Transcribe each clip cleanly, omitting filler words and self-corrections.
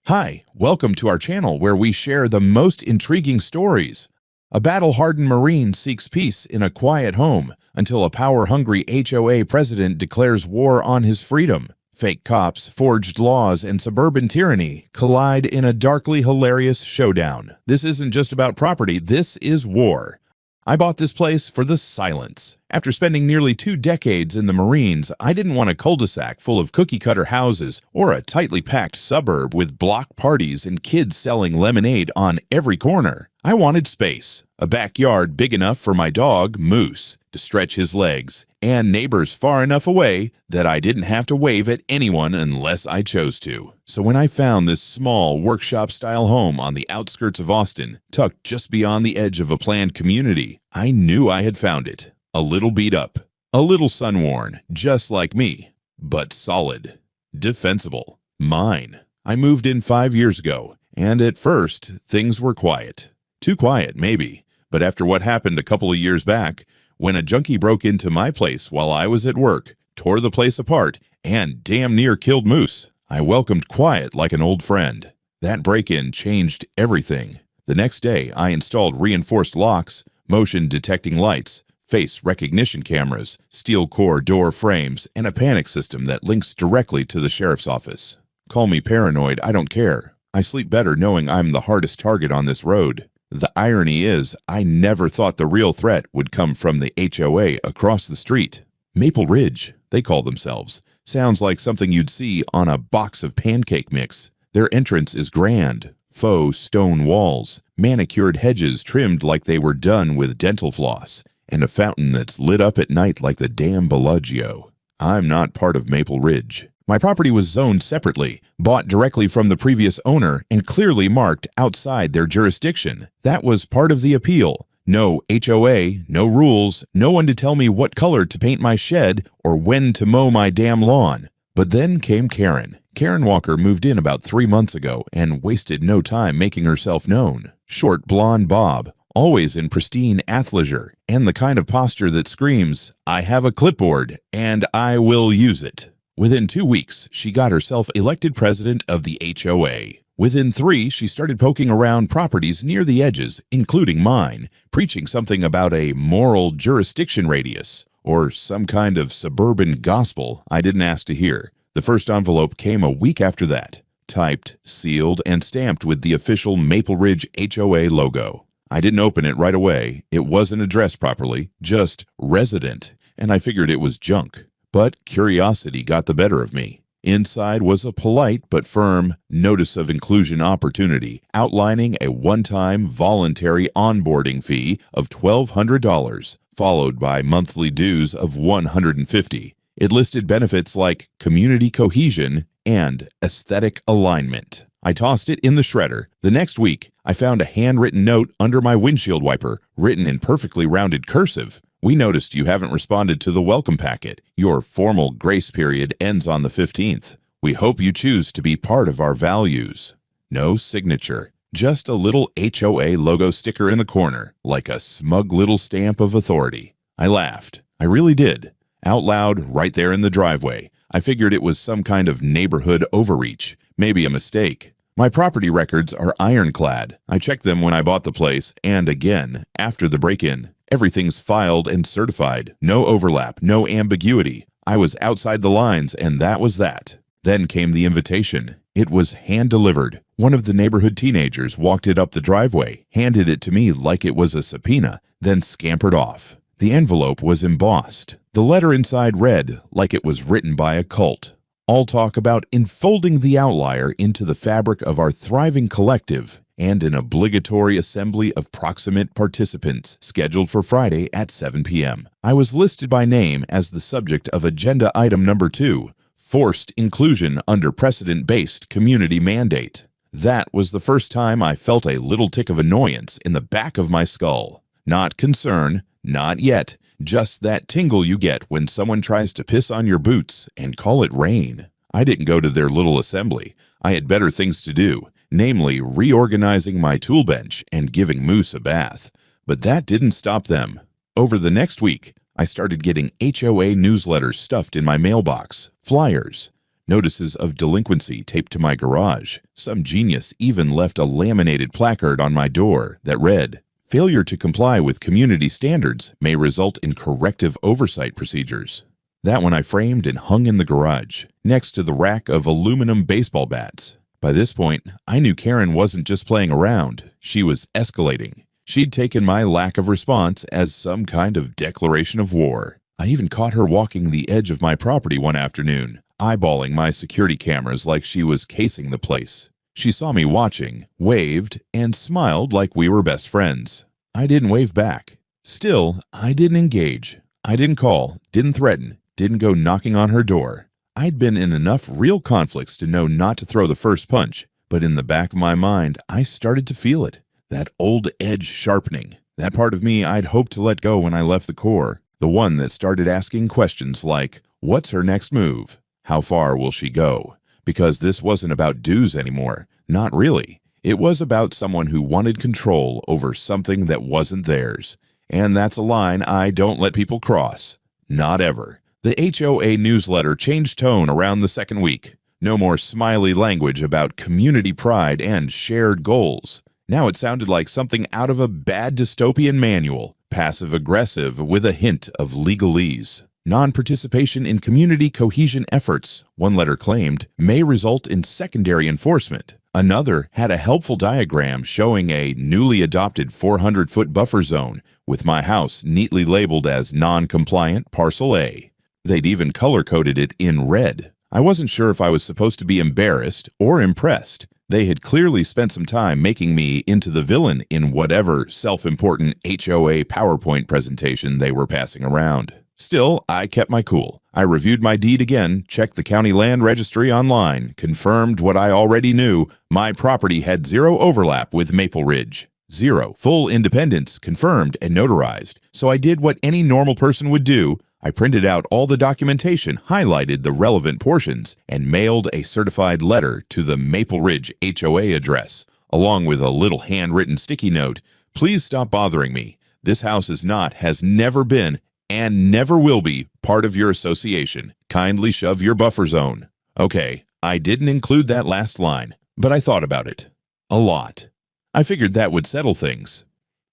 Hi, welcome to our channel where we share the most intriguing stories. A battle-hardened Marine seeks peace in a quiet home until a power-hungry HOA president declares war on his freedom. Fake cops, forged laws, and suburban tyranny collide in a darkly hilarious showdown. This isn't just about property, this is war. I bought this place for the silence. After spending nearly 2 decades in the Marines, I didn't want a cul-de-sac full of cookie-cutter houses or a tightly packed suburb with block parties and kids selling lemonade on every corner. I wanted space, a backyard big enough for my dog, Moose, to stretch his legs, and neighbors far enough away that I didn't have to wave at anyone unless I chose to. So when I found this small workshop-style home on the outskirts of Austin, tucked just beyond the edge of a planned community, I knew I had found it. A little beat up, a little sun-worn, just like me, but solid, defensible, mine. I moved in 5 years ago, and at first, things were quiet. Too quiet, maybe, but after what happened a couple of years back, when a junkie broke into my place while I was at work, tore the place apart, and damn near killed Moose, I welcomed quiet like an old friend. That break-in changed everything. The next day, I installed reinforced locks, motion-detecting lights, face recognition cameras, steel core door frames, and a panic system that links directly to the sheriff's office. Call me paranoid, I don't care. I sleep better knowing I'm the hardest target on this road. The irony is, I never thought the real threat would come from the HOA across the street. Maple Ridge, they call themselves. Sounds like something you'd see on a box of pancake mix. Their entrance is grand. Faux stone walls, manicured hedges trimmed like they were done with dental floss, and a fountain that's lit up at night like the damn Bellagio. I'm not part of Maple Ridge. My property was zoned separately, bought directly from the previous owner, and clearly marked outside their jurisdiction. That was part of the appeal. No HOA, no rules, no one to tell me what color to paint my shed or when to mow my damn lawn. But then came Karen. Karen Walker moved in about 3 months ago and wasted no time making herself known. Short blonde bob, always in pristine athleisure, and the kind of posture that screams, "I have a clipboard, and I will use it." Within 2 weeks, she got herself elected president of the HOA. Within 3, she started poking around properties near the edges, including mine, preaching something about a moral jurisdiction radius, or some kind of suburban gospel I didn't ask to hear. The first envelope came a week after that, typed, sealed, and stamped with the official Maple Ridge HOA logo. I didn't open it right away. It wasn't addressed properly, just resident, and I figured it was junk. But curiosity got the better of me. Inside was a polite but firm notice of inclusion opportunity outlining a one-time voluntary onboarding fee of $1,200, followed by monthly dues of $150. It listed benefits like community cohesion and aesthetic alignment. I tossed it in the shredder. The next week, I found a handwritten note under my windshield wiper, written in perfectly rounded cursive. "We noticed you haven't responded to the welcome packet. Your formal grace period ends on the 15th. We hope you choose to be part of our values." No signature, just a little HOA logo sticker in the corner, like a smug little stamp of authority. I laughed. I really did. Out loud, right there in the driveway. I figured it was some kind of neighborhood overreach, maybe a mistake. My property records are ironclad. I checked them when I bought the place, and again, after the break-in. Everything's filed and certified. No overlap, no ambiguity. I was outside the lines, and that was that. Then came the invitation. It was hand-delivered. One of the neighborhood teenagers walked it up the driveway, handed it to me like it was a subpoena, then scampered off. The envelope was embossed. The letter inside read like it was written by a cult. All talk about enfolding the outlier into the fabric of our thriving collective, and an obligatory assembly of proximate participants scheduled for Friday at 7 p.m. I was listed by name as the subject of agenda item number 2, forced inclusion under precedent-based community mandate. That was the first time I felt a little tick of annoyance in the back of my skull. Not concern, not yet, just that tingle you get when someone tries to piss on your boots and call it rain. I didn't go to their little assembly. I had better things to do, namely reorganizing my tool bench and giving Moose a bath. But that didn't stop them. Over the next week, I started getting HOA newsletters stuffed in my mailbox, flyers, notices of delinquency taped to my garage. Some genius even left a laminated placard on my door that read, "Failure to comply with community standards may result in corrective oversight procedures." That one I framed and hung in the garage, next to the rack of aluminum baseball bats. By this point, I knew Karen wasn't just playing around, she was escalating. She'd taken my lack of response as some kind of declaration of war. I even caught her walking the edge of my property one afternoon, eyeballing my security cameras like she was casing the place. She saw me watching, waved, and smiled like we were best friends. I didn't wave back. Still, I didn't engage. I didn't call, didn't threaten, didn't go knocking on her door. I'd been in enough real conflicts to know not to throw the first punch, but in the back of my mind, I started to feel it. That old edge sharpening. That part of me I'd hoped to let go when I left the Corps. The one that started asking questions like, what's her next move? How far will she go? Because this wasn't about dues anymore. Not really. It was about someone who wanted control over something that wasn't theirs. And that's a line I don't let people cross. Not ever. The HOA newsletter changed tone around the second week. No more smiley language about community pride and shared goals. Now it sounded like something out of a bad dystopian manual, passive-aggressive with a hint of legalese. Non-participation in community cohesion efforts, one letter claimed, may result in secondary enforcement. Another had a helpful diagram showing a newly adopted 400-foot buffer zone, with my house neatly labeled as non-compliant Parcel A. They'd even color-coded it in red. I wasn't sure if I was supposed to be embarrassed or impressed. They had clearly spent some time making me into the villain in whatever self-important HOA PowerPoint presentation they were passing around. Still, I kept my cool. I reviewed my deed again, checked the county land registry online, confirmed what I already knew. My property had zero overlap with Maple Ridge. Zero. Full independence, confirmed and notarized. So I did what any normal person would do. I printed out all the documentation, highlighted the relevant portions, and mailed a certified letter to the Maple Ridge HOA address, along with a little handwritten sticky note. Please stop bothering me. This house is not, has never been, and never will be part of your association. Kindly shove your buffer zone. Okay, I didn't include that last line, but I thought about it. A lot. I figured that would settle things.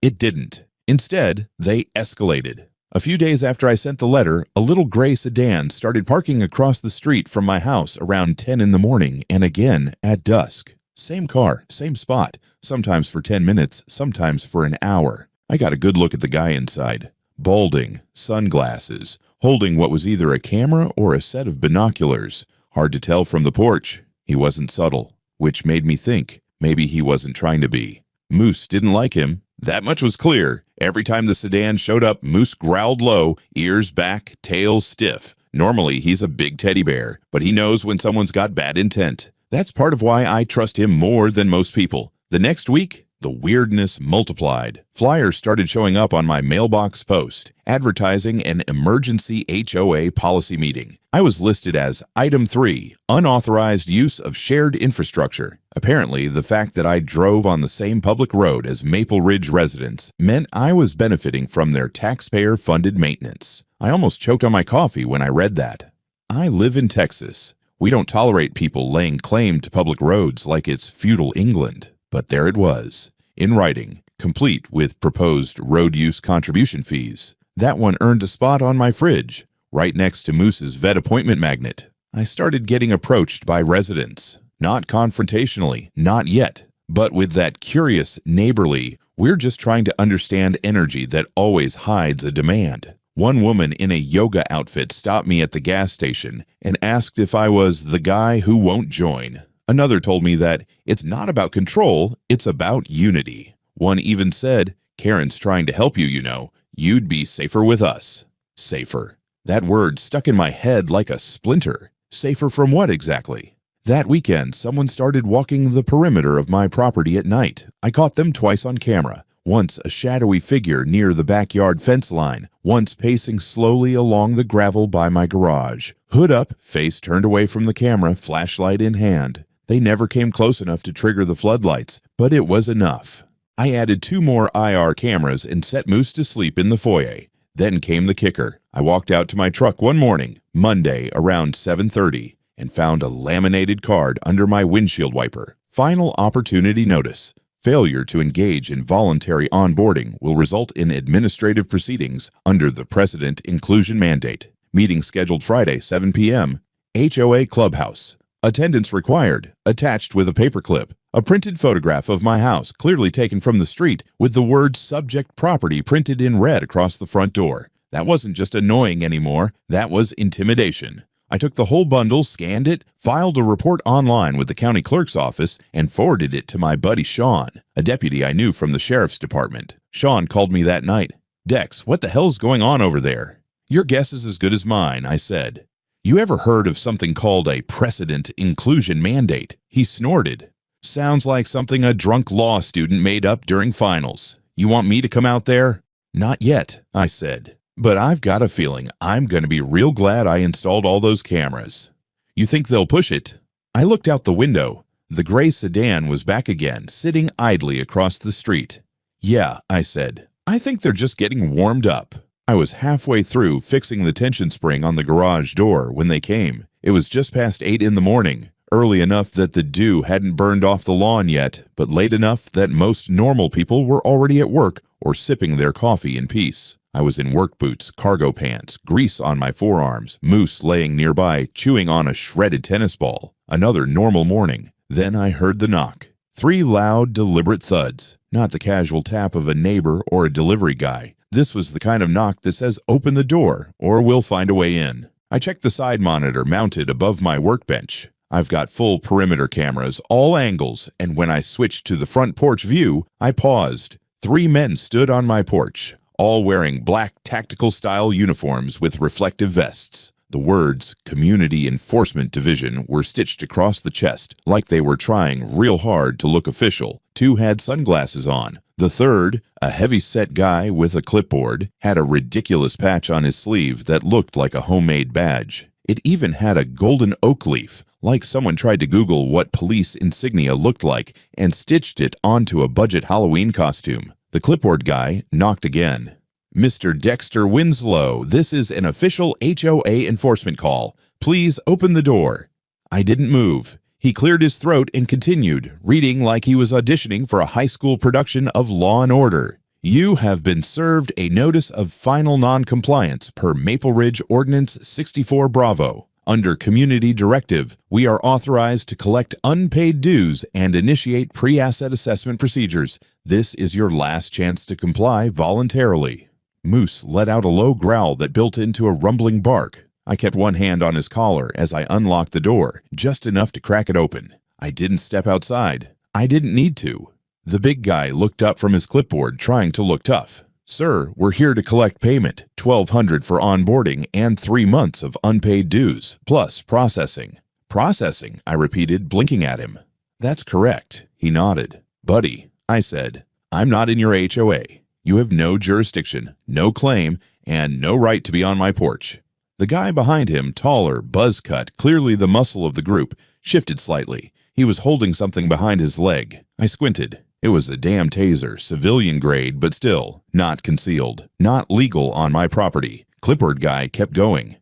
It didn't. Instead, they escalated. A few days after I sent the letter, a little gray sedan started parking across the street from my house around 10 in the morning and again at dusk. Same car, same spot, sometimes for 10 minutes, sometimes for an hour. I got a good look at the guy inside. Balding, sunglasses, holding what was either a camera or a set of binoculars. Hard to tell from the porch. He wasn't subtle, which made me think maybe he wasn't trying to be. Moose didn't like him. That much was clear. Every time the sedan showed up, Moose growled low, ears back, tail stiff. Normally, he's a big teddy bear, but he knows when someone's got bad intent. That's part of why I trust him more than most people. The next week, the weirdness multiplied. Flyers started showing up on my mailbox post, advertising an emergency HOA policy meeting. I was listed as Item 3, unauthorized use of shared infrastructure. Apparently, the fact that I drove on the same public road as Maple Ridge residents meant I was benefiting from their taxpayer-funded maintenance. I almost choked on my coffee when I read that. I live in Texas. We don't tolerate people laying claim to public roads like it's feudal England. But there it was, in writing, complete with proposed road use contribution fees. That one earned a spot on my fridge, right next to Moose's vet appointment magnet. I started getting approached by residents. Not confrontationally, not yet, but with that curious, neighborly, we're just trying to understand energy that always hides a demand. One woman in a yoga outfit stopped me at the gas station and asked if I was the guy who won't join. Another told me that it's not about control, it's about unity. One even said, Karen's trying to help you, you know. You'd be safer with us. Safer. That word stuck in my head like a splinter. Safer from what exactly? That weekend, someone started walking the perimeter of my property at night. I caught them twice on camera. Once a shadowy figure near the backyard fence line, once pacing slowly along the gravel by my garage. Hood up, face turned away from the camera, flashlight in hand. They never came close enough to trigger the floodlights, but it was enough. I added 2 more IR cameras and set Moose to sleep in the foyer. Then came the kicker. I walked out to my truck one morning, Monday, around 7:30, and found a laminated card under my windshield wiper. Final opportunity notice. Failure to engage in voluntary onboarding will result in administrative proceedings under the President Inclusion Mandate. Meeting scheduled Friday, 7 p.m. HOA Clubhouse. Attendance required. Attached with a paperclip. A printed photograph of my house, clearly taken from the street, with the word subject property printed in red across the front door. That wasn't just annoying anymore. That was intimidation. I took the whole bundle, scanned it, filed a report online with the county clerk's office, and forwarded it to my buddy Sean, a deputy I knew from the sheriff's department. Sean called me that night. "Dex, what the hell's going on over there?" "Your guess is as good as mine," I said. "You ever heard of something called a President Inclusion Mandate?" He snorted. "Sounds like something a drunk law student made up during finals. You want me to come out there?" "Not yet," I said. "But I've got a feeling I'm going to be real glad I installed all those cameras." "You think they'll push it?" I looked out the window. The gray sedan was back again, sitting idly across the street. "Yeah," I said. "I think they're just getting warmed up." I was halfway through fixing the tension spring on the garage door when they came. It was just past 8 in the morning, early enough that the dew hadn't burned off the lawn yet, but late enough that most normal people were already at work or sipping their coffee in peace. I was in work boots, cargo pants, grease on my forearms, Moose laying nearby, chewing on a shredded tennis ball. Another normal morning. Then I heard the knock. 3 loud, deliberate thuds. Not the casual tap of a neighbor or a delivery guy. This was the kind of knock that says, "Open the door, or we'll find a way in." I checked the side monitor mounted above my workbench. I've got full perimeter cameras, all angles, and when I switched to the front porch view, I paused. 3 men stood on my porch, all wearing black tactical-style uniforms with reflective vests. The words Community Enforcement Division were stitched across the chest like they were trying real hard to look official. 2 had sunglasses on. The third, a heavy-set guy with a clipboard, had a ridiculous patch on his sleeve that looked like a homemade badge. It even had a golden oak leaf, like someone tried to Google what police insignia looked like and stitched it onto a budget Halloween costume. The clipboard guy knocked again. "Mr. Dexter Winslow, this is an official HOA enforcement call. Please open the door." I didn't move. He cleared his throat and continued, reading like he was auditioning for a high school production of Law & Order. "You have been served a notice of final non-compliance per Maple Ridge Ordinance 64 Bravo. Under Community Directive, we are authorized to collect unpaid dues and initiate pre-asset assessment procedures. This is your last chance to comply voluntarily." Moose let out a low growl that built into a rumbling bark. I kept one hand on his collar as I unlocked the door, just enough to crack it open. I didn't step outside. I didn't need to. The big guy looked up from his clipboard, trying to look tough. "Sir, we're here to collect payment, $1,200 for onboarding and 3 months of unpaid dues, plus processing." "Processing?" I repeated, blinking at him. "That's correct." He nodded. "Buddy," I said, "I'm not in your HOA. You have no jurisdiction, no claim, and no right to be on my porch." The guy behind him, taller, buzz-cut, clearly the muscle of the group, shifted slightly. He was holding something behind his leg. I squinted. It was a damn taser, civilian grade, but still, not concealed, not legal on my property. Clipboard guy kept going.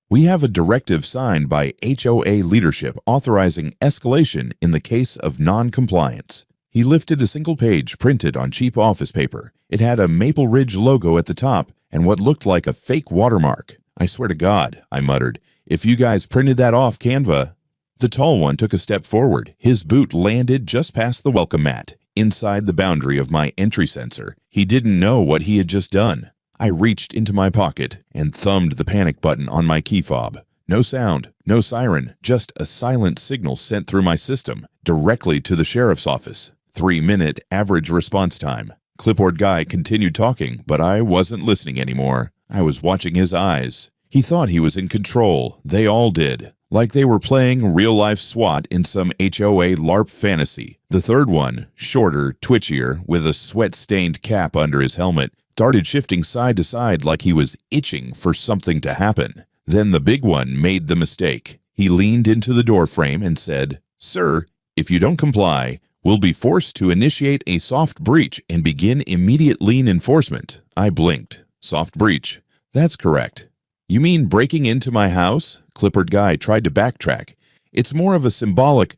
"We have a directive signed by HOA leadership authorizing escalation in the case of non-compliance." He lifted a single page printed on cheap office paper. It had a Maple Ridge logo at the top and what looked like a fake watermark. "I swear to God," I muttered, "if you guys printed that off Canva." The tall one took a step forward. His boot landed just past the welcome mat, inside the boundary of my entry sensor. He didn't know what he had just done. I reached into my pocket and thumbed the panic button on my key fob. No sound, no siren, just a silent signal sent through my system, directly to the sheriff's office. 3-minute average response time. Clipboard guy continued talking, but I wasn't listening anymore. I was watching his eyes. He thought he was in control. They all did. Like they were playing real-life SWAT in some HOA LARP fantasy. The third one, shorter, twitchier, with a sweat-stained cap under his helmet, started shifting side to side like he was itching for something to happen. Then the big one made the mistake. He leaned into the doorframe and said, "Sir, if you don't comply, we'll be forced to initiate a soft breach and begin immediate lien enforcement." I blinked. Soft breach. That's correct. "You mean breaking into my house?" Clipboard guy tried to backtrack. It's more of a symbolic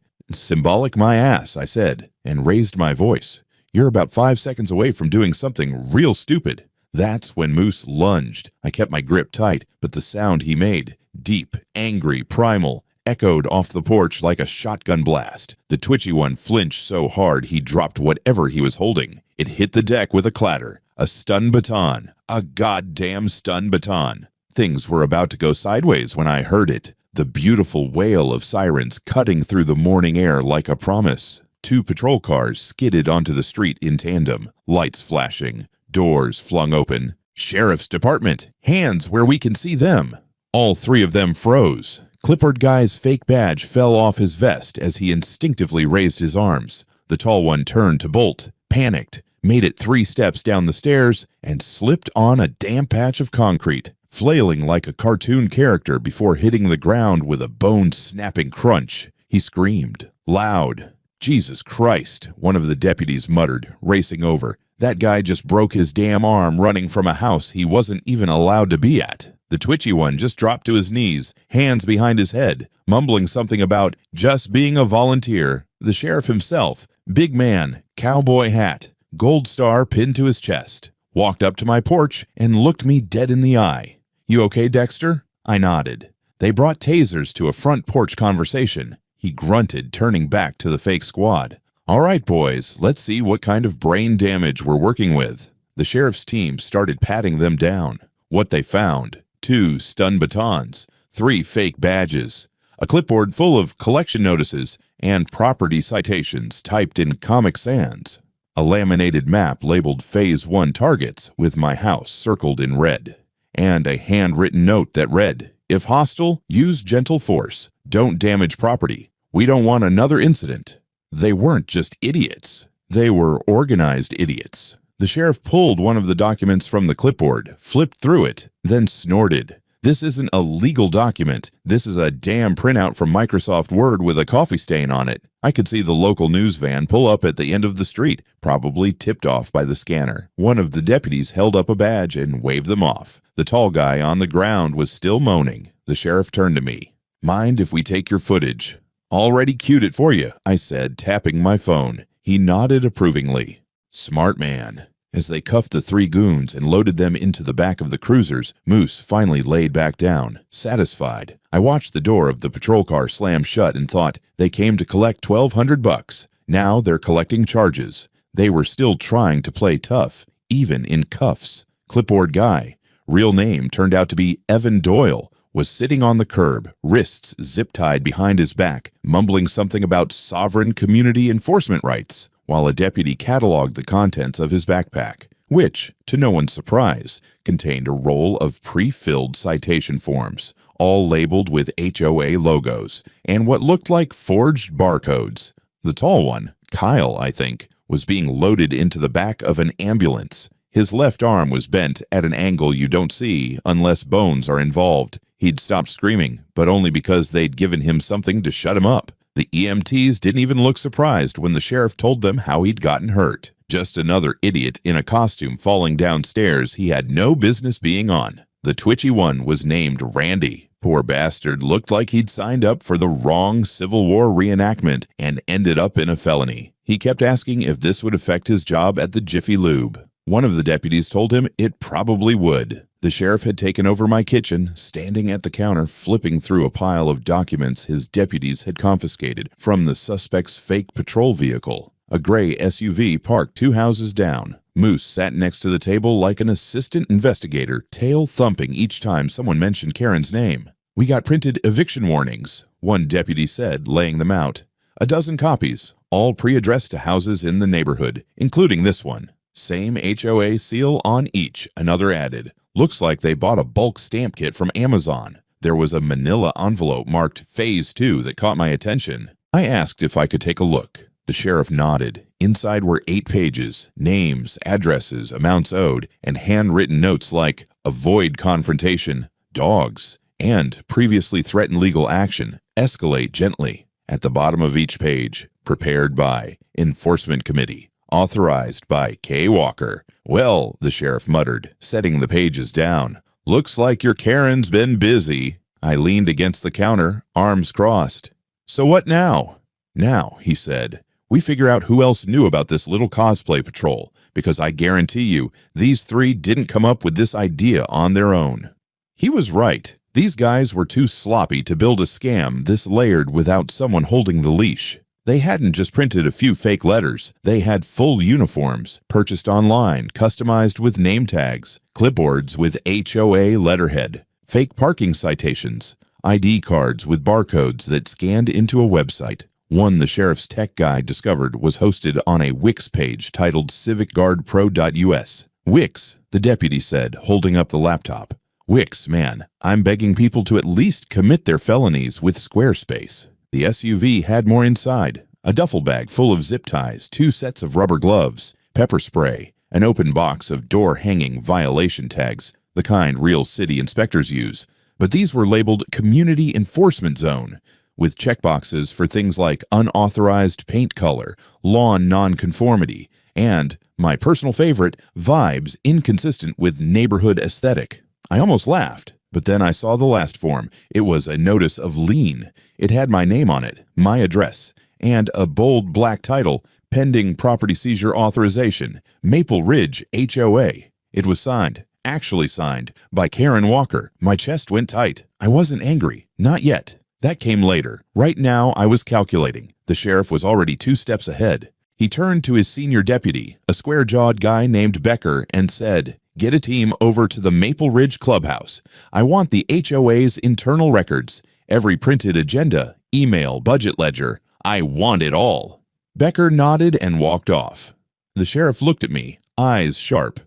my ass, I said, and raised my voice. You're about 5 seconds away from doing something real stupid. That's when Moose lunged. I kept my grip tight, but the sound he made, deep, angry, primal, echoed off the porch like a shotgun blast. The twitchy one flinched so hard he dropped whatever he was holding. It hit the deck with a clatter. A stun baton. A goddamn stun baton. Things were about to go sideways when I heard it. The beautiful wail of sirens cutting through the morning air like a promise. 2 patrol cars skidded onto the street in tandem, lights flashing, doors flung open. Sheriff's Department, hands where we can see them. All 3 of them froze. Clipboard Guy's fake badge fell off his vest as he instinctively raised his arms. The tall one turned to bolt, panicked, made it 3 steps down the stairs, and slipped on a damp patch of concrete, flailing like a cartoon character before hitting the ground with a bone-snapping crunch. He screamed, loud. Jesus Christ, one of the deputies muttered, racing over. That guy just broke his damn arm running from a house he wasn't even allowed to be at. The twitchy one just dropped to his knees, hands behind his head, mumbling something about just being a volunteer. The sheriff himself, big man, cowboy hat, gold star pinned to his chest, walked up to my porch and looked me dead in the eye. You okay, Dexter? I nodded. They brought tasers to a front porch conversation. He grunted, turning back to the fake squad. All right, boys, let's see what kind of brain damage we're working with. The sheriff's team started patting them down. What they found: 2 stun batons, 3 fake badges, a clipboard full of collection notices and property citations typed in Comic Sans, a laminated map labeled Phase 1 targets with my house circled in red, and a handwritten note that read, if hostile, use gentle force. Don't damage property. We don't want another incident. They weren't just idiots. They were organized idiots. The sheriff pulled one of the documents from the clipboard, flipped through it, then snorted. This isn't a legal document. This is a damn printout from Microsoft Word with a coffee stain on it. I could see the local news van pull up at the end of the street, probably tipped off by the scanner. One of the deputies held up a badge and waved them off. The tall guy on the ground was still moaning. The sheriff turned to me. Mind if we take your footage? Already queued it for you, I said, tapping my phone. He nodded approvingly. Smart man. As they cuffed the 3 goons and loaded them into the back of the cruisers, Moose finally laid back down, satisfied. I watched the door of the patrol car slam shut and thought, they came to collect $1,200. Now they're collecting charges. They were still trying to play tough, even in cuffs. Clipboard Guy, real name turned out to be Evan Doyle, was sitting on the curb, wrists zip-tied behind his back, mumbling something about sovereign community enforcement rights, while a deputy cataloged the contents of his backpack, which, to no one's surprise, contained a roll of pre-filled citation forms, all labeled with HOA logos, and what looked like forged barcodes. The tall one, Kyle, I think, was being loaded into the back of an ambulance. His left arm was bent at an angle you don't see unless bones are involved. He'd stopped screaming, but only because they'd given him something to shut him up. The EMTs didn't even look surprised when the sheriff told them how he'd gotten hurt. Just another idiot in a costume falling downstairs he had no business being on. The twitchy one was named Randy. Poor bastard looked like he'd signed up for the wrong Civil War reenactment and ended up in a felony. He kept asking if this would affect his job at the Jiffy Lube. One of the deputies told him it probably would. The sheriff had taken over my kitchen, standing at the counter flipping through a pile of documents his deputies had confiscated from the suspect's fake patrol vehicle. A gray SUV parked 2 houses down. Moose sat next to the table like an assistant investigator, tail thumping each time someone mentioned Karen's name. We got printed eviction warnings, one deputy said, laying them out. 12 copies, all pre-addressed to houses in the neighborhood, including this one. Same HOA seal on each, another added. Looks like they bought a bulk stamp kit from Amazon. There was a manila envelope marked Phase 2 that caught my attention. I asked if I could take a look. The sheriff nodded. Inside were 8 pages, names, addresses, amounts owed, and handwritten notes like avoid confrontation, dogs, and previously threatened legal action, escalate gently. At the bottom of each page, prepared by Enforcement Committee. Authorized by K. Walker. Well, the sheriff muttered, setting the pages down. Looks like your Karen's been busy. I leaned against the counter, arms crossed. "So what now?" "Now," he said, "we figure out who else knew about this little cosplay patrol, because I guarantee you, these three didn't come up with this idea on their own." He was right. These guys were too sloppy to build a scam this layered without someone holding the leash. They hadn't just printed a few fake letters. They had full uniforms, purchased online, customized with name tags, clipboards with HOA letterhead, fake parking citations, ID cards with barcodes that scanned into a website. One the sheriff's tech guy discovered was hosted on a Wix page titled civicguardpro.us. "Wix," the deputy said, holding up the laptop. "Wix, man, I'm begging people to at least commit their felonies with Squarespace." The SUV had more inside: a duffel bag full of zip ties, 2 sets of rubber gloves, pepper spray, an open box of door-hanging violation tags, the kind real city inspectors use. But these were labeled Community Enforcement Zone, with checkboxes for things like unauthorized paint color, lawn nonconformity, and, my personal favorite, vibes inconsistent with neighborhood aesthetic. I almost laughed, but then I saw the last form. It was a notice of lien. It had my name on it, my address, and a bold black title, Pending Property Seizure Authorization, Maple Ridge HOA. It was signed, actually signed, by Karen Walker. My chest went tight. I wasn't angry. Not yet. That came later. Right now, I was calculating. The sheriff was already 2 steps ahead. He turned to his senior deputy, a square-jawed guy named Becker, and said, "Get a team over to the Maple Ridge Clubhouse. I want the HOA's internal records, every printed agenda, email, budget ledger. I want it all." Becker nodded and walked off. The sheriff looked at me, eyes sharp.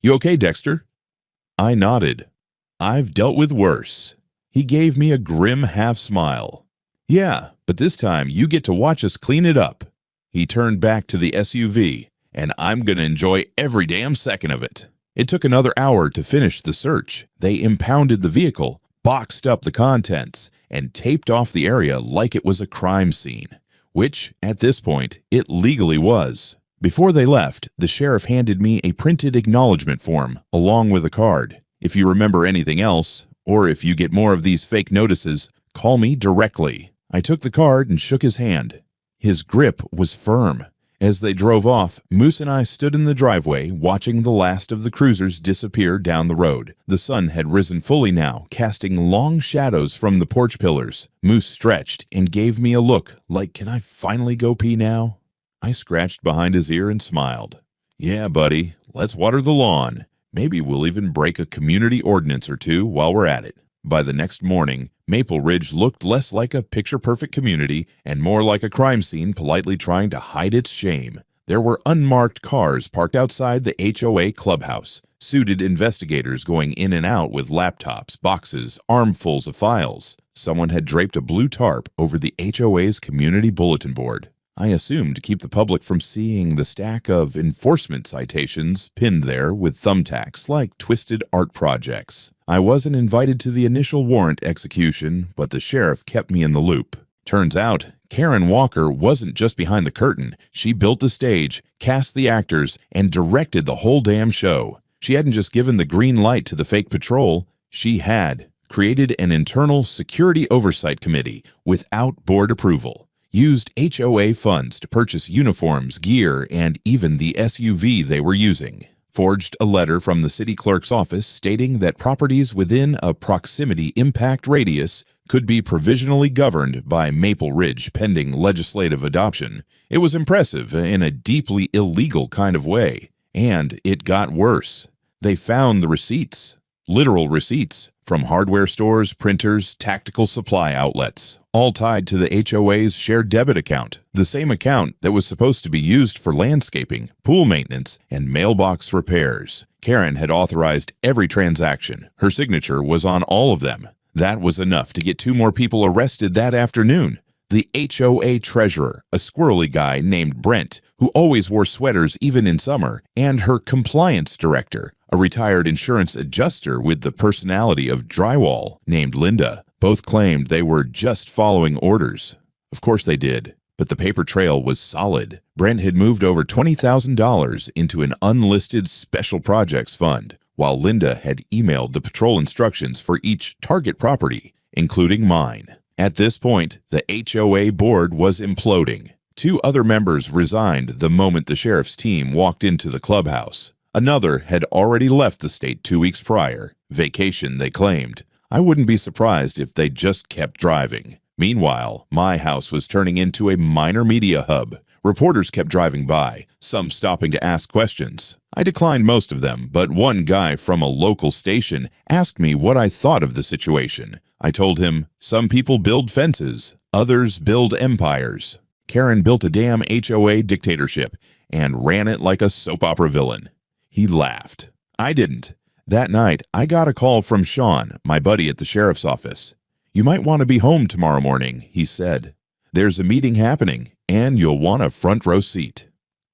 "You okay, Dexter?" I nodded. "I've dealt with worse." He gave me a grim half-smile. "Yeah, but this time you get to watch us clean it up." He turned back to the SUV, and I'm gonna enjoy every damn second of it. It took another hour to finish the search. They impounded the vehicle, boxed up the contents, and taped off the area like it was a crime scene, which, at this point, it legally was. Before they left, the sheriff handed me a printed acknowledgement form, along with a card. "If you remember anything else, or if you get more of these fake notices, call me directly." I took the card and shook his hand. His grip was firm. As they drove off, Moose and I stood in the driveway, watching the last of the cruisers disappear down the road. The sun had risen fully now, casting long shadows from the porch pillars. Moose stretched and gave me a look like, "Can I finally go pee now?" I scratched behind his ear and smiled. "Yeah, buddy, let's water the lawn. Maybe we'll even break a community ordinance or two while we're at it." By the next morning, Maple Ridge looked less like a picture-perfect community and more like a crime scene politely trying to hide its shame. There were unmarked cars parked outside the HOA clubhouse, suited investigators going in and out with laptops, boxes, armfuls of files. Someone had draped a blue tarp over the HOA's community bulletin board. I assumed to keep the public from seeing the stack of enforcement citations pinned there with thumbtacks like twisted art projects. I wasn't invited to the initial warrant execution, but the sheriff kept me in the loop. Turns out, Karen Walker wasn't just behind the curtain. She built the stage, cast the actors, and directed the whole damn show. She hadn't just given the green light to the fake patrol. She had created an internal security oversight committee without board approval, used HOA funds to purchase uniforms, gear, and even the SUV they were using, forged a letter from the city clerk's office stating that properties within a proximity impact radius could be provisionally governed by Maple Ridge pending legislative adoption. It was impressive in a deeply illegal kind of way. And it got worse. They found the receipts, literal receipts, from hardware stores, printers, tactical supply outlets, all tied to the HOA's shared debit account, the same account that was supposed to be used for landscaping, pool maintenance, and mailbox repairs. Karen had authorized every transaction. Her signature was on all of them. That was enough to get 2 more people arrested that afternoon. The HOA treasurer, a squirrely guy named Brent, who always wore sweaters even in summer, and her compliance director, a retired insurance adjuster with the personality of drywall, named Linda. Both claimed they were just following orders. Of course they did, but the paper trail was solid. Brent had moved over $20,000 into an unlisted special projects fund, while Linda had emailed the patrol instructions for each target property, including mine. At this point, the HOA board was imploding. 2 other members resigned the moment the sheriff's team walked into the clubhouse. Another had already left the state 2 weeks prior. Vacation, they claimed. I wouldn't be surprised if they just kept driving. Meanwhile, my house was turning into a minor media hub. Reporters kept driving by, some stopping to ask questions. I declined most of them, but one guy from a local station asked me what I thought of the situation. I told him, some people build fences, others build empires. Karen built a damn HOA dictatorship and ran it like a soap opera villain. He laughed. I didn't. That night, I got a call from Sean, my buddy at the sheriff's office. You might want to be home tomorrow morning, he said. There's a meeting happening, and you'll want a front row seat.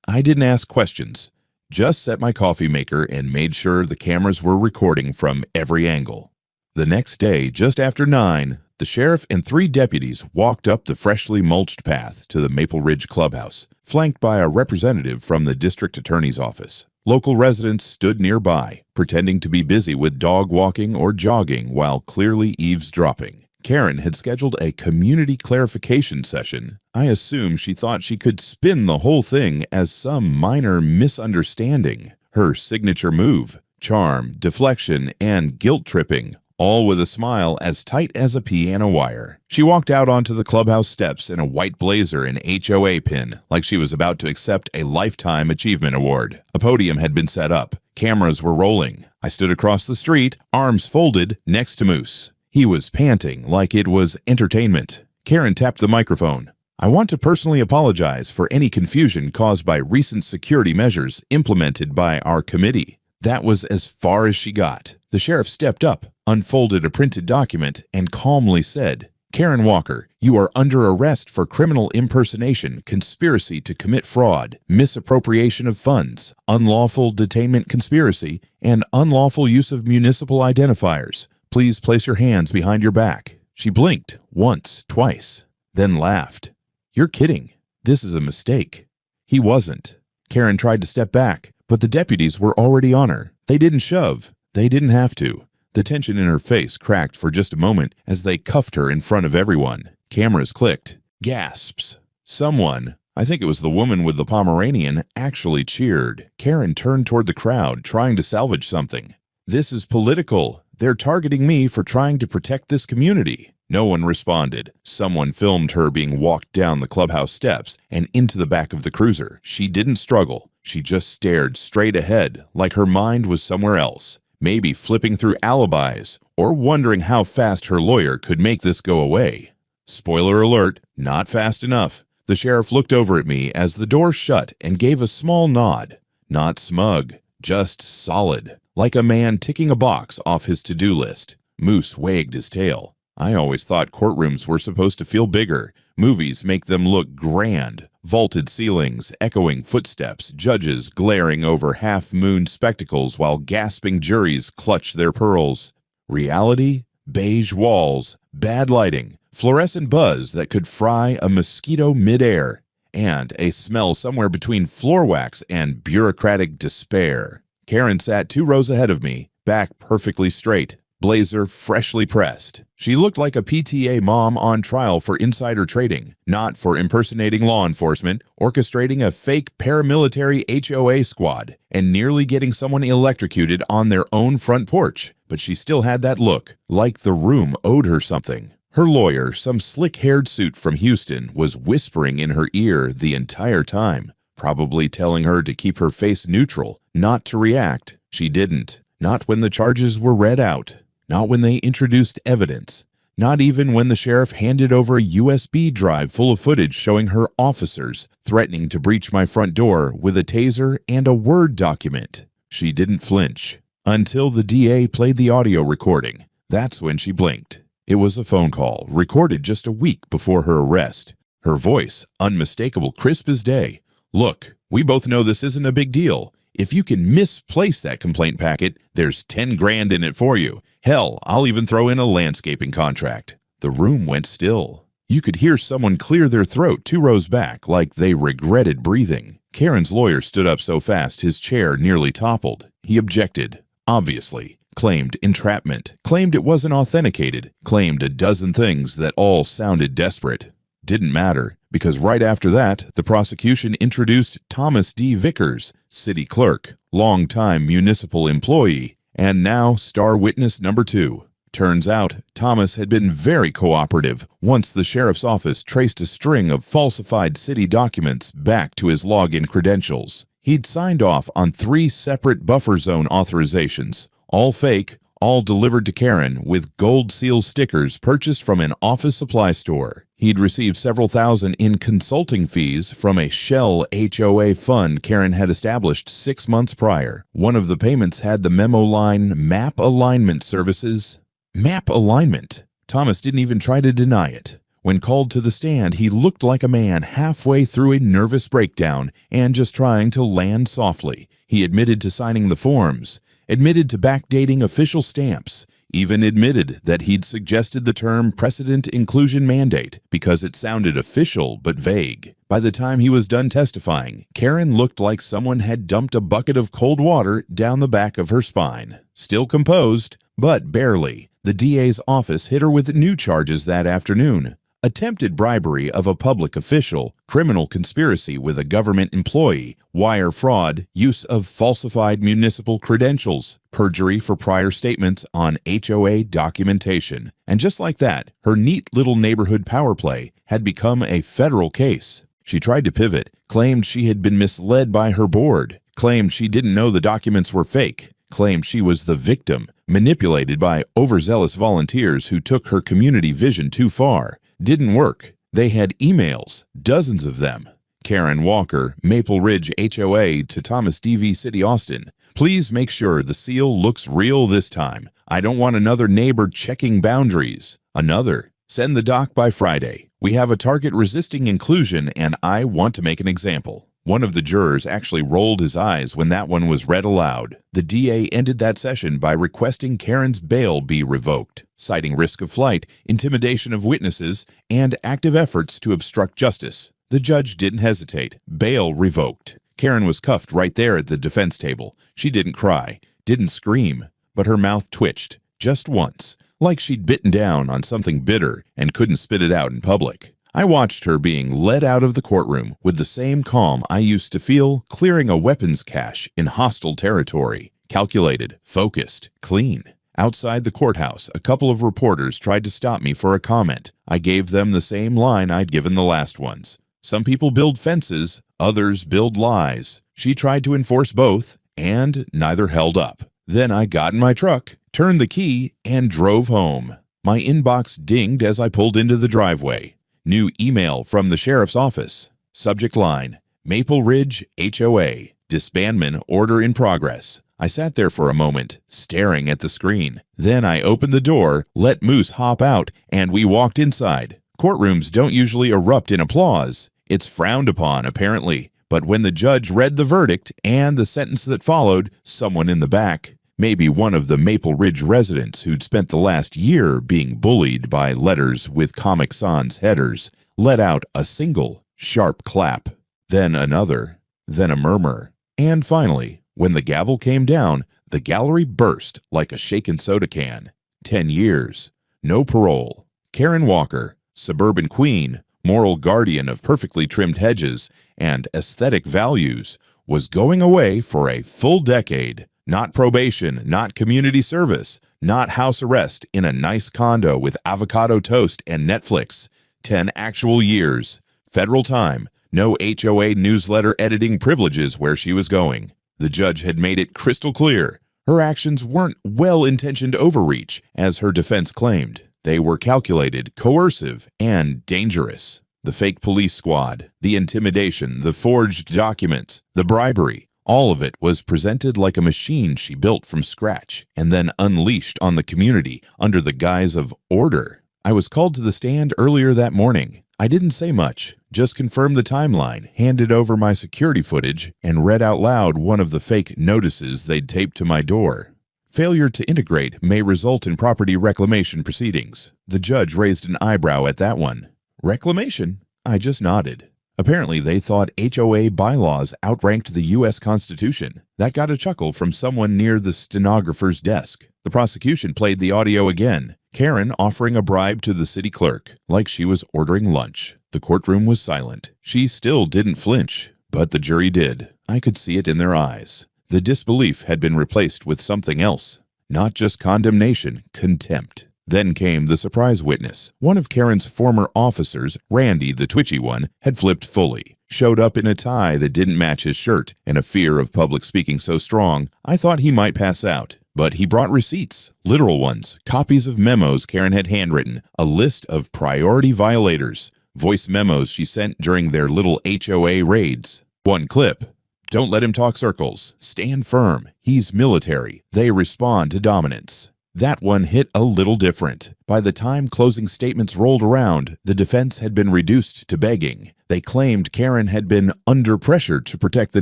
I didn't ask questions, just set my coffee maker and made sure the cameras were recording from every angle. The next day, just after 9, the sheriff and 3 deputies walked up the freshly mulched path to the Maple Ridge Clubhouse, flanked by a representative from the district attorney's office. Local residents stood nearby, pretending to be busy with dog walking or jogging while clearly eavesdropping. Karen had scheduled a community clarification session. I assume she thought she could spin the whole thing as some minor misunderstanding. Her signature move, charm, deflection, and guilt-tripping, all with a smile as tight as a piano wire. She walked out onto the clubhouse steps in a white blazer and HOA pin, like she was about to accept a Lifetime Achievement Award. A podium had been set up. Cameras were rolling. I stood across the street, arms folded, next to Moose. He was panting like it was entertainment. Karen tapped the microphone. I want to personally apologize for any confusion caused by recent security measures implemented by our committee. That was as far as she got. The sheriff stepped up, unfolded a printed document, and calmly said, Karen Walker, you are under arrest for criminal impersonation, conspiracy to commit fraud, misappropriation of funds, unlawful detainment conspiracy, and unlawful use of municipal identifiers. Please place your hands behind your back. She blinked once, twice, then laughed. You're kidding. This is a mistake. He wasn't. Karen tried to step back, but the deputies were already on her. They didn't shove. They didn't have to. The tension in her face cracked for just a moment as they cuffed her in front of everyone. Cameras clicked. Gasps. Someone, I think it was the woman with the Pomeranian, actually cheered. Karen turned toward the crowd, trying to salvage something. This is political. They're targeting me for trying to protect this community. No one responded. Someone filmed her being walked down the clubhouse steps and into the back of the cruiser. She didn't struggle. She just stared straight ahead, like her mind was somewhere else, maybe flipping through alibis or wondering how fast her lawyer could make this go away. Spoiler alert, not fast enough. The sheriff looked over at me as the door shut and gave a small nod. Not smug, just solid. Like a man ticking a box off his to-do list. Moose wagged his tail. I always thought courtrooms were supposed to feel bigger. Movies make them look grand. Vaulted ceilings, echoing footsteps, judges glaring over half-moon spectacles while gasping juries clutch their pearls. Reality? Beige walls, bad lighting, fluorescent buzz that could fry a mosquito midair, and a smell somewhere between floor wax and bureaucratic despair. Karen sat 2 rows ahead of me, back perfectly straight, blazer freshly pressed. She looked like a PTA mom on trial for insider trading, not for impersonating law enforcement, orchestrating a fake paramilitary HOA squad, and nearly getting someone electrocuted on their own front porch. But she still had that look, like the room owed her something. Her lawyer, some slick-haired suit from Houston, was whispering in her ear the entire time, probably telling her to keep her face neutral, not to react. She didn't. Not when the charges were read out. Not when they introduced evidence. Not even when the sheriff handed over a USB drive full of footage showing her officers threatening to breach my front door with a taser and a Word document. She didn't flinch. Until the DA played the audio recording. That's when she blinked. It was a phone call, recorded just a week before her arrest. Her voice, unmistakable, crisp as day. Look, we both know this isn't a big deal. If you can misplace that complaint packet, there's 10 grand in it for you. Hell, I'll even throw in a landscaping contract. The room went still. You could hear someone clear their throat 2 rows back, like they regretted breathing. Karen's lawyer stood up so fast his chair nearly toppled. He objected. Obviously, claimed entrapment, claimed it wasn't authenticated, claimed a dozen things that all sounded desperate. Didn't matter, because right after that, the prosecution introduced Thomas D. Vickers, city clerk, longtime municipal employee, and now star witness number 2. Turns out, Thomas had been very cooperative once the sheriff's office traced a string of falsified city documents back to his login credentials. He'd signed off on 3 separate buffer zone authorizations, all fake, all delivered to Karen with gold seal stickers purchased from an office supply store. He'd received several thousand in consulting fees from a shell HOA fund Karen had established 6 months prior. One of the payments had the memo line, "Map Alignment Services." Map alignment. Thomas didn't even try to deny it. When called to the stand, he looked like a man halfway through a nervous breakdown and just trying to land softly. He admitted to signing the forms, admitted to backdating official stamps, even admitted that he'd suggested the term precedent inclusion mandate because it sounded official but vague. By the time he was done testifying, Karen looked like someone had dumped a bucket of cold water down the back of her spine. Still composed, but barely. The DA's office hit her with new charges that afternoon: attempted bribery of a public official, criminal conspiracy with a government employee, wire fraud, use of falsified municipal credentials, perjury for prior statements on HOA documentation. And just like that, her neat little neighborhood power play had become a federal case. She tried to pivot, claimed she had been misled by her board, claimed she didn't know the documents were fake, claimed she was the victim, manipulated by overzealous volunteers who took her community vision too far. Didn't work. They had emails, dozens of them. Karen Walker, Maple Ridge HOA to Thomas D.V. City, Austin. Please make sure the seal looks real this time. I don't want another neighbor checking boundaries. Another. Send the doc by Friday. We have a target resisting inclusion and I want to make an example. One of the jurors actually rolled his eyes when that one was read aloud. The DA ended that session by requesting Karen's bail be revoked, citing risk of flight, intimidation of witnesses, and active efforts to obstruct justice. The judge didn't hesitate. Bail revoked. Karen was cuffed right there at the defense table. She didn't cry, didn't scream, but her mouth twitched, just once, like she'd bitten down on something bitter and couldn't spit it out in public. I watched her being led out of the courtroom with the same calm I used to feel clearing a weapons cache in hostile territory. Calculated, focused, clean. Outside the courthouse, a couple of reporters tried to stop me for a comment. I gave them the same line I'd given the last ones. Some people build fences, others build lies. She tried to enforce both, and neither held up. Then I got in my truck, turned the key, and drove home. My inbox dinged as I pulled into the driveway. New email from the sheriff's office. Subject line: Maple Ridge HOA. Disbandment order in progress. I sat there for a moment, staring at the screen. Then I opened the door, let Moose hop out, and we walked inside. Courtrooms don't usually erupt in applause. It's frowned upon, apparently. But when the judge read the verdict and the sentence that followed, someone in the back, maybe one of the Maple Ridge residents who'd spent the last year being bullied by letters with Comic Sans headers, let out a single sharp clap, then another, then a murmur. And finally, when the gavel came down, the gallery burst like a shaken soda can. 10 years. No parole. Karen Walker, suburban queen, moral guardian of perfectly trimmed hedges and aesthetic values, was going away for a full decade. Not probation, not community service, not house arrest in a nice condo with avocado toast and Netflix. 10 actual years. Federal time. No HOA newsletter editing privileges where she was going. The judge had made it crystal clear. Her actions weren't well-intentioned overreach, as her defense claimed. They were calculated, coercive, and dangerous. The fake police squad, the intimidation, the forged documents, the bribery, all of it was presented like a machine she built from scratch and then unleashed on the community under the guise of order. I was called to the stand earlier that morning. I didn't say much, just confirmed the timeline, handed over my security footage, and read out loud one of the fake notices they'd taped to my door. Failure to integrate may result in property reclamation proceedings. The judge raised an eyebrow at that one. Reclamation? I just nodded. Apparently, they thought HOA bylaws outranked the U.S. Constitution. That got a chuckle from someone near the stenographer's desk. The prosecution played the audio again, Karen offering a bribe to the city clerk, like she was ordering lunch. The courtroom was silent. She still didn't flinch, but the jury did. I could see it in their eyes. The disbelief had been replaced with something else. Not just condemnation, contempt. Then came the surprise witness. One of Karen's former officers, Randy, the twitchy one, had flipped fully. Showed up in a tie that didn't match his shirt, and a fear of public speaking so strong, I thought he might pass out. But he brought receipts, literal ones, copies of memos Karen had handwritten, a list of priority violators, voice memos she sent during their little HOA raids. One clip. Don't let him talk circles. Stand firm. He's military. They respond to dominance. That one hit a little different. By the time closing statements rolled around, the defense had been reduced to begging. They claimed Karen had been under pressure to protect the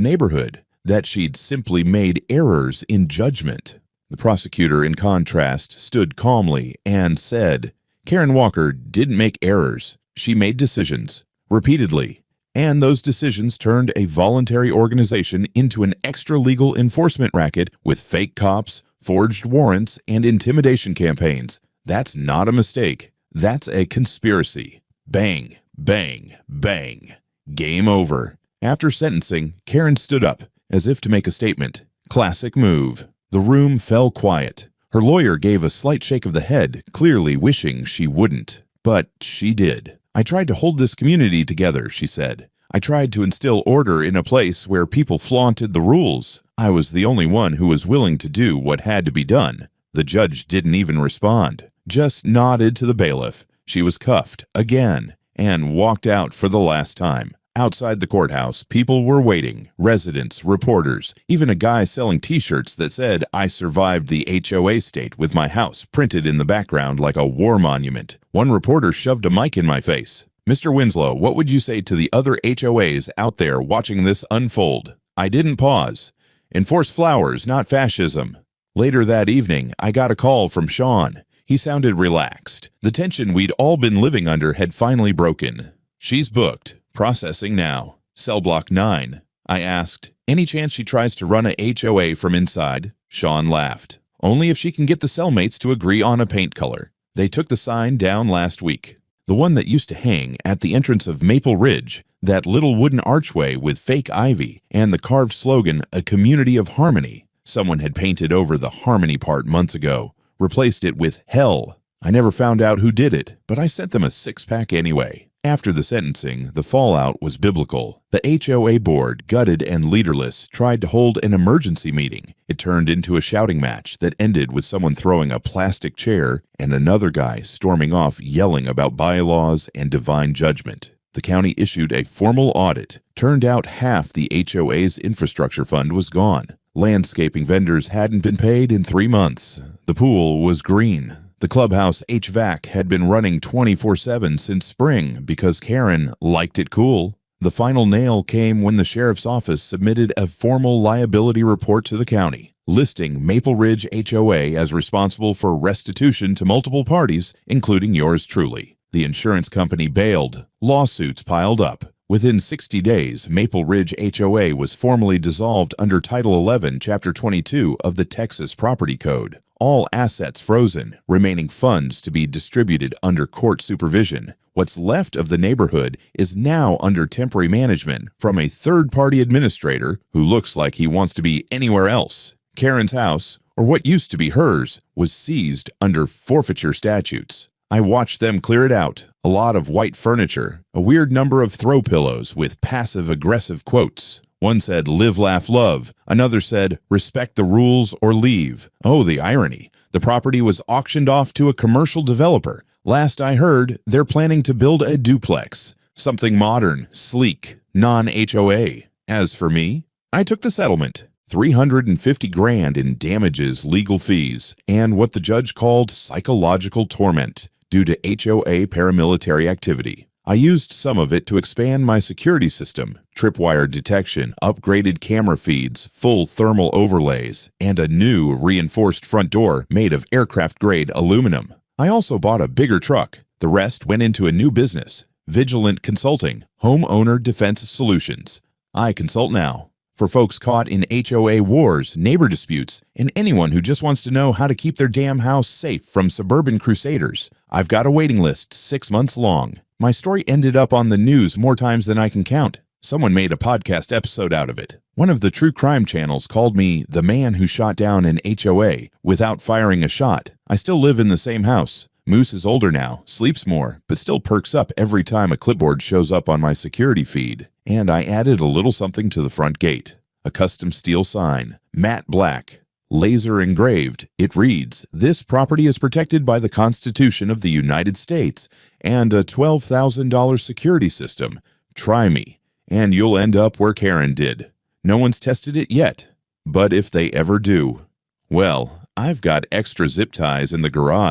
neighborhood, that she'd simply made errors in judgment. The prosecutor, in contrast, stood calmly and said, Karen Walker didn't make errors. She made decisions, repeatedly. And those decisions turned a voluntary organization into an extra-legal enforcement racket with fake cops, forged warrants, and intimidation campaigns. That's not a mistake. That's a conspiracy. Bang, bang, bang. Game over. After sentencing, Karen stood up, as if to make a statement. Classic move. The room fell quiet. Her lawyer gave a slight shake of the head, clearly wishing she wouldn't. But she did. I tried to hold this community together, she said. I tried to instill order in a place where people flaunted the rules. I was the only one who was willing to do what had to be done. The judge didn't even respond, just nodded to the bailiff. She was cuffed, again, and walked out for the last time. Outside the courthouse, people were waiting, residents, reporters, even a guy selling t-shirts that said, I survived the HOA state with my house printed in the background like a war monument. One reporter shoved a mic in my face. Mr. Winslow, what would you say to the other HOAs out there watching this unfold? I didn't pause. Enforce flowers, not fascism. Later that evening, I got a call from Sean. He sounded relaxed. The tension we'd all been living under had finally broken. She's booked. Processing now. Cell block 9. I asked, any chance she tries to run a HOA from inside? Sean laughed. Only if she can get the cellmates to agree on a paint color. They took the sign down last week. The one that used to hang at the entrance of Maple Ridge, that little wooden archway with fake ivy, and the carved slogan, a community of harmony. Someone had painted over the harmony part months ago, replaced it with hell. I never found out who did it, but I sent them a 6-pack anyway. After the sentencing, the fallout was biblical. The HOA board, gutted and leaderless, tried to hold an emergency meeting. It turned into a shouting match that ended with someone throwing a plastic chair and another guy storming off yelling about bylaws and divine judgment. The county issued a formal audit. Turned out half the HOA's infrastructure fund was gone. Landscaping vendors hadn't been paid in 3 months. The pool was green. The clubhouse HVAC had been running 24/7 since spring because Karen liked it cool. The final nail came when the sheriff's office submitted a formal liability report to the county, listing Maple Ridge HOA as responsible for restitution to multiple parties, including yours truly. The insurance company bailed. Lawsuits piled up. Within 60 days, Maple Ridge HOA was formally dissolved under Title 11, Chapter 22 of the Texas Property Code. All assets frozen, remaining funds to be distributed under court supervision. What's left of the neighborhood is now under temporary management from a third-party administrator who looks like he wants to be anywhere else. Karen's house, or what used to be hers, was seized under forfeiture statutes. I watched them clear it out. A lot of white furniture, a weird number of throw pillows with passive-aggressive quotes. One said, live, laugh, love. Another said, respect the rules or leave. Oh, the irony. The property was auctioned off to a commercial developer. Last I heard, they're planning to build a duplex. Something modern, sleek, non-HOA. As for me, I took the settlement. $350,000 in damages, legal fees, and what the judge called psychological torment due to HOA paramilitary activity. I used some of it to expand my security system, tripwire detection, upgraded camera feeds, full thermal overlays, and a new reinforced front door made of aircraft-grade aluminum. I also bought a bigger truck. The rest went into a new business, Vigilant Consulting, Homeowner Defense Solutions. I consult now. for folks caught in HOA wars, neighbor disputes, and anyone who just wants to know how to keep their damn house safe from suburban crusaders. I've got a waiting list 6 months long. My story ended up on the news more times than I can count. Someone made a podcast episode out of it. One of the true crime channels called me the man who shot down an HOA without firing a shot. I still live in the same house. Moose is older now, sleeps more, but still perks up every time a clipboard shows up on my security feed. And I added a little something to the front gate. A custom steel sign, matte black, laser engraved. It reads, "This property is protected by the Constitution of the United States and a $12,000 security system. Try me, and you'll end up where Karen did." No one's tested it yet, but if they ever do, well, I've got extra zip ties in the garage.